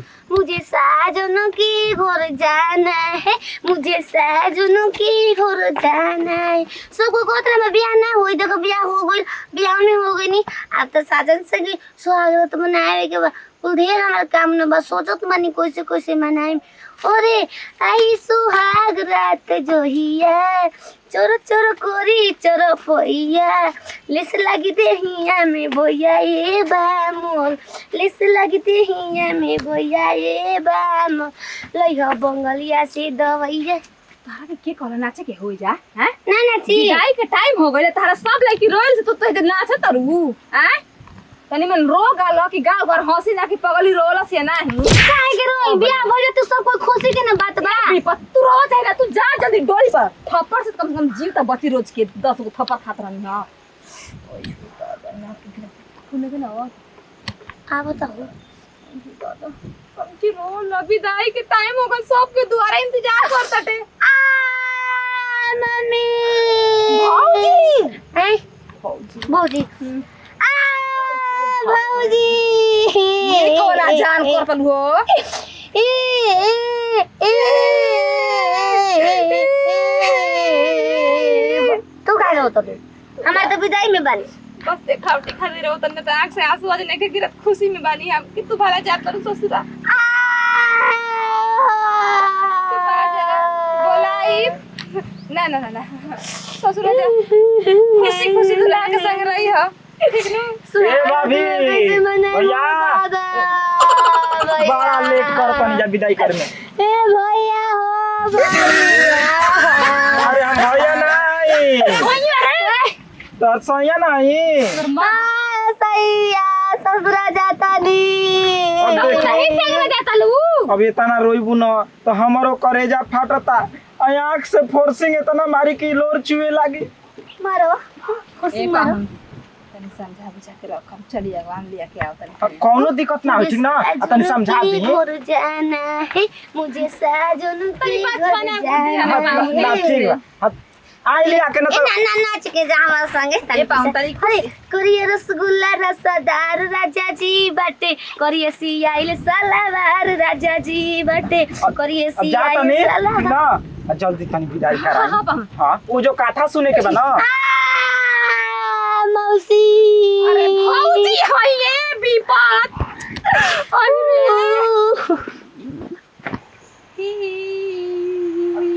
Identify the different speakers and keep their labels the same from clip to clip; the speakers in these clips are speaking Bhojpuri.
Speaker 1: मुझे साजनों की घर जाना है, मुझे साजनों की घर जाना है। सबको कोतरा में ब्याह ना हुई, देखो ब्याह हो गई, ब्याह में हो गई नहीं। अब तो साजन से की सुहाग तो मनाए के कुल ढेर हमारे काम न बस सोचत मानी कैसे कैसे मनाए। अरे आई सुहाग रात जो हिया चोर चोर कोरी चोर पोइया लिस लगी देहिया में बोया ये बामोल लिस लगी देहिया में बोया ये बामोल लइहा बंगलिया से दवैया।
Speaker 2: तारा के कहला नाचे के होई जा हैं
Speaker 1: ना नाची
Speaker 2: विदाई के टाइम हो गइले तारा सब लड़की रोइल से तो इधर नाचे तरु हैं तनी मन रो गालो कि गांव घर हंसी ना कि पगली रोलस या नाही
Speaker 1: काहे के रोई बियाह भइले तो सब कोई खुशी के ना बात बा।
Speaker 2: विपत तू रो जाएगा तू जा जल्दी डोरी पर थप्पड़ से कम जीव त बची रोज के 10 गो थप्पड़ खात रहनी हां ओए दादा ना के ना
Speaker 1: आ बताओ
Speaker 2: कम की रो ना विदाई के टाइम हो गइल सब के दुआरे इंतजार करताटे
Speaker 1: आ मम्मी
Speaker 2: भौजी
Speaker 1: हैं
Speaker 2: भौजी
Speaker 1: भौजी भौजी
Speaker 2: ये कोला जान करतल हो
Speaker 1: तू काय होत रे हमार तो विदाई में बानी
Speaker 2: बस देखा दिखा दे रहो तन्ने तो आंख से आंसू आ जाने के गिरत खुशी में बानी हम कि तू भला जात पर ससुरा बोलाई ना ना ना ससुरा जा खुशी खुशी दुल्हा के संग रही हो ठीक नु
Speaker 3: ए भाभी भैया बड़ा लेट करतन जा विदाई करने।
Speaker 1: ए भैया हो भैया
Speaker 3: अरे हम भैया नहीं तो सैया नहीं
Speaker 1: सैया ससुरा जाता नी
Speaker 3: अब देखो
Speaker 2: सही से में जाता लू
Speaker 3: अब इतना रोइबू न तो हमारो करेजा फाटता आंख से फोर्सिंग इतना मारी की लोर चुए लागी
Speaker 1: मारो खुशी मारो
Speaker 2: तनी समझा बुझा के रख हम चलिए आवाम लिया के आओ तनी
Speaker 3: कौनो दिक्कत ना हो ठीक ना तनी समझा दी
Speaker 1: घर जाना है मुझे साजन की घर जाना
Speaker 3: ना ठीक बा आई लिया के ना तो
Speaker 1: ना ना नाच के जावा संगे
Speaker 2: ये पाऊं तनी
Speaker 1: अरे करिए रसगुल्ला रसदार राजा जी बाटे करिए सियाइल सलावार राजा जी बाटे करिए
Speaker 3: अब जा
Speaker 1: सियाइल
Speaker 3: तनी
Speaker 1: सलावार
Speaker 3: ना जल्दी तनी विदाई करा हां वो जो कथा सुने के बा ना
Speaker 1: मौसी
Speaker 2: अरे भौजी है ये विपत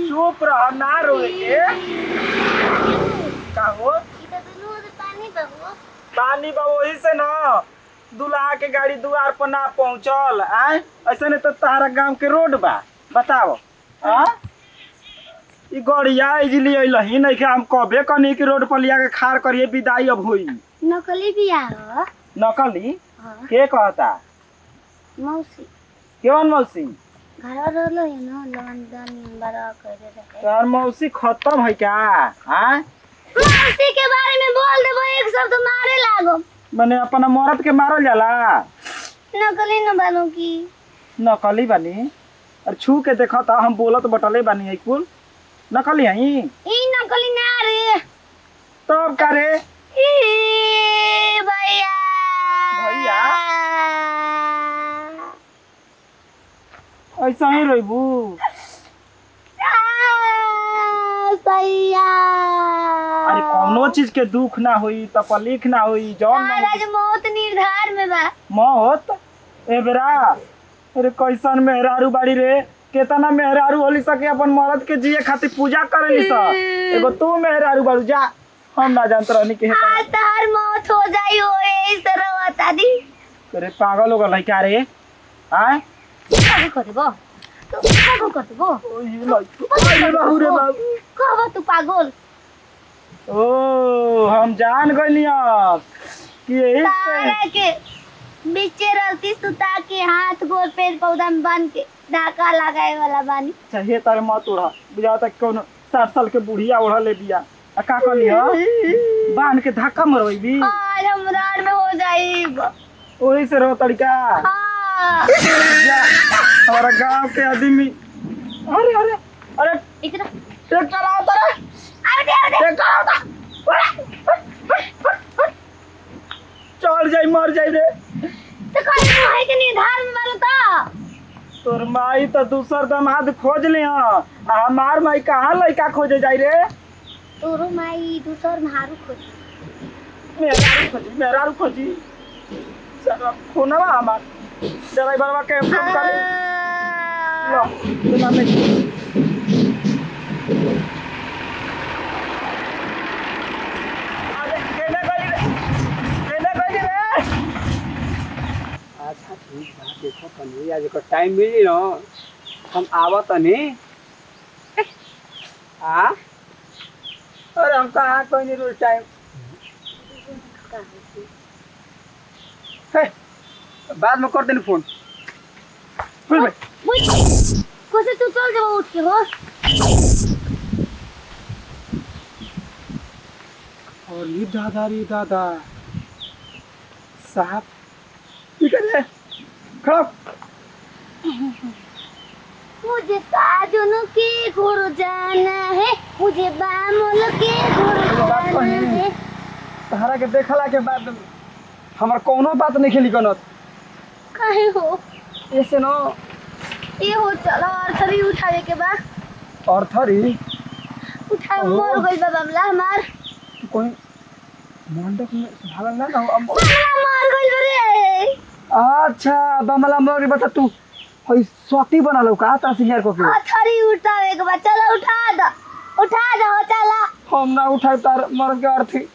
Speaker 3: चुप रह ना रोए के का हो पानी बा वही से ना दुल्हा के गाड़ी द्वार पर ना पहुंचल आए ऐसे नहीं तो तारा गांव के रोड बा बताओ आ ई गड़िया इजली अइलही नहीं के हम कबे कनी के रोड पर लिया के खार करिए विदाई अब होई
Speaker 1: नकली बियाह हो
Speaker 3: नकली
Speaker 1: हाँ।
Speaker 3: के कहता
Speaker 1: मौसी
Speaker 3: केवन मौसी
Speaker 1: घर रहलो है ना लंदन बड़ा करे रखे
Speaker 3: तोहर मौसी खत्म है क्या हां
Speaker 1: मौसी के बारे में बोल देबो एक शब्द मारे लागो
Speaker 3: माने अपना मरद के मारल जाला
Speaker 1: नकली न बानो की
Speaker 3: नकली बानी और छू के देखा था हम बोलत बटले बानी है कुल नकली है
Speaker 1: ई नकली ना रे
Speaker 3: तब करे
Speaker 1: ई भैया
Speaker 3: भैया ऐसा ही रहबू
Speaker 1: सैया
Speaker 3: अरे कौनो चीज के दुख ना होई तकलीफ ना होई जौन
Speaker 1: महाराज मौत निर्धार में बा
Speaker 3: मौत एबरा अरे कैसन मेहरारू बाड़ी रे केतना मेहरारू होली सके अपन मर्द के जिए खातिर पूजा करेली स एगो तू मेहरारू बाड़ू जा हम ना जानत रहनी के
Speaker 1: आज तार मौत हो जाई हो इस तरह बता दी
Speaker 3: अरे पागल हो गल क्या रे आय
Speaker 1: क्या कर देबो तो क्या कर देबो
Speaker 3: ओए बाबू रे बाबू
Speaker 1: कहबो तू पागल
Speaker 3: ओ हम जान गइली अब कि यही
Speaker 1: तारा के बीचे रहती सुता के हाथ गोर पेड़ पौधा में बांध के धाका लगाए वाला बानी
Speaker 3: चाहिए तारे मत उड़ा बुझा तक कौन 60 साल के बुढ़िया उड़ा ले दिया आ का कहली ह बांध के धक्का मरवाईबी
Speaker 1: आज हम राड में हो जाई
Speaker 3: ओही से रहो तरीका
Speaker 1: हां
Speaker 3: जा हमारा गांव के आदमी अरे अरे अरे
Speaker 1: इतना
Speaker 3: ट्रैक्टर आता रे
Speaker 1: आ दे
Speaker 3: ट्रैक्टर आता चढ़ जाई मर जाई रे
Speaker 1: तो कहीं है कि निर्धार में वाला था
Speaker 3: तोर माई तो दूसर दामाद खोज ले हमार माई कहाँ लड़का खोजे जाई रे।
Speaker 1: तोरो माई दूसर मारू खोज
Speaker 3: मेरा खोजी चलो फोनवा हमार ड्राइवरवा के फोन करे लो बिना में अरे केने गली रे
Speaker 4: अच्छा ठीक बा देखो तनी आज को टाइम मिली न हम आवा तनी आ
Speaker 3: अरे हम कहाँ कोई नहीं रोज टाइम
Speaker 4: बाद में कर देनी फोन बोल भाई
Speaker 1: कैसे तू चल जा उठ के हो।
Speaker 3: और ये दादा रे दादा साहब ठीक है खड़ा
Speaker 1: मुझे साजन के घर जाना है, मुझे बामल के घर जाना है।
Speaker 3: तहरा के देखला के बाद हमार कोनो बात नहीं खेली कनत
Speaker 1: काहे हो
Speaker 3: ऐसे न
Speaker 1: ये हो चलो और सभी उठावे के बा
Speaker 3: और थरी
Speaker 1: उठा मर गइल बा बमला हमार
Speaker 3: कोई मंडप में भागल ना ना
Speaker 1: बमला मर गइल बा रे।
Speaker 3: अच्छा बमला मोरी बता तू होई स्वाति बना लो का ता सिंगार को के
Speaker 1: थरी उठावे के बा चलो उठा दो हो चला।
Speaker 3: हम ना उठाई तार मर के अर्थी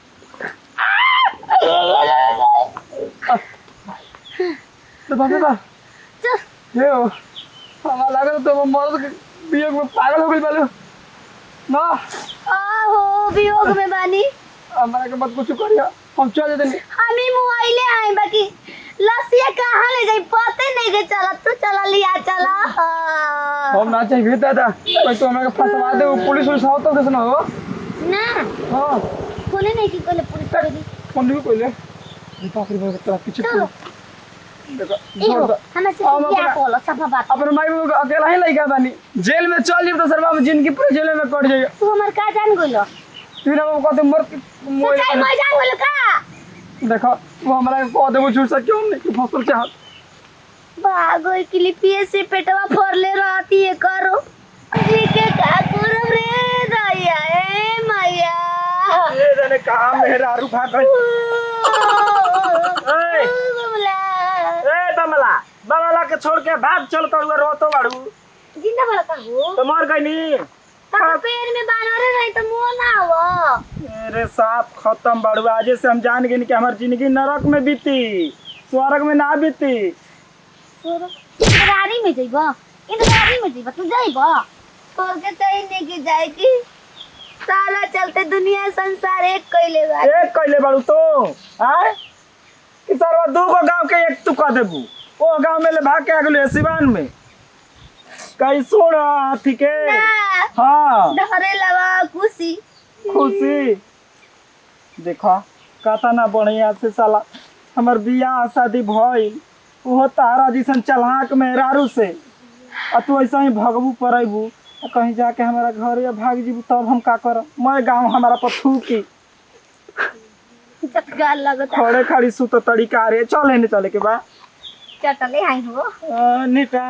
Speaker 3: तो बाबा
Speaker 1: चल
Speaker 3: ये हो हमारा लगा तो मर्द के वियोग में पागल हो गई बालू ना
Speaker 1: आहो वियोग में बानी
Speaker 3: हमारा के मत कुछ करिया हम चल जाते
Speaker 1: हम ही मोबाइले आए बाकी लसिया कहाँ ले जाई पते नहीं के चला तू चला लिया चला।
Speaker 3: हम ना चाहिए दादा कोई तो हमें फंसवा दे पुलिस हो तो कैसे ना हो
Speaker 1: ना
Speaker 3: हां
Speaker 1: कोने नहीं की कोले पुलिस करेगी
Speaker 3: कौन भी कोई ले पाखरी भाग तेरा पीछे
Speaker 1: चलो
Speaker 3: देखो
Speaker 1: एहो हमें से क्या बोलो सब बात
Speaker 3: अपन माई बाबू अकेला ही लइका बानी जेल में चल जीव तो सरवा में जिंदगी पूरे जेल में कट जाइए
Speaker 1: तू हमर का जान गइलो
Speaker 3: तू ना कहते मर
Speaker 1: सच्चाई मैं जान गइलो का
Speaker 3: देखो वो हमारा को दे वो छूट सक क्यों नहीं फसल चाह
Speaker 1: भागो के लिए पिए से पेटवा फोड़ले रहती है करो जी के का करब रे दया ए मैया
Speaker 3: ये जाने कहां मेरा रू भाग गई ए बमला बमला के छोड़ के भाग चलता हुआ रोतो बाड़ू
Speaker 1: जिंदा वाला का हो
Speaker 3: तो मर गई नी
Speaker 1: तब पैर में बानर नहीं तो मुंह ना हो।
Speaker 3: अरे साफ खत्म बाड़ू आज से हम जान गए कि हमारी जिंदगी नरक में बीती स्वर्ग में ना बीती
Speaker 1: गाड़ी में जाइबा गाड़ी में जाइबा तू जाइबा तोर के कहीं नहीं की जाएगी साला चलते दुनिया संसार एक कइले बा
Speaker 3: एक कइले बाड़ू तो आय कि सरवा दू गो गांव के एक तू कह देबू ओ गांव में ले भाग के अगले सिवान में कई सुन हाथी के हाँ
Speaker 1: डरे लगा खुशी
Speaker 3: खुशी देखा कथा ना बढ़िया से साला हमर बियाह शादी भइल वो तारा जैसन चलाक मेहरारू से आ तू ऐसा ही भगबू पड़ेबू कहीं जाके हमारा घर या भाग जीबू तब हम का करब मैं गाँव हमारा पर थूकी
Speaker 1: चटका लगता
Speaker 3: खड़े खड़ी सुत तरीका रे चले नहीं चले के बा
Speaker 1: चटले आई हो
Speaker 3: नीटा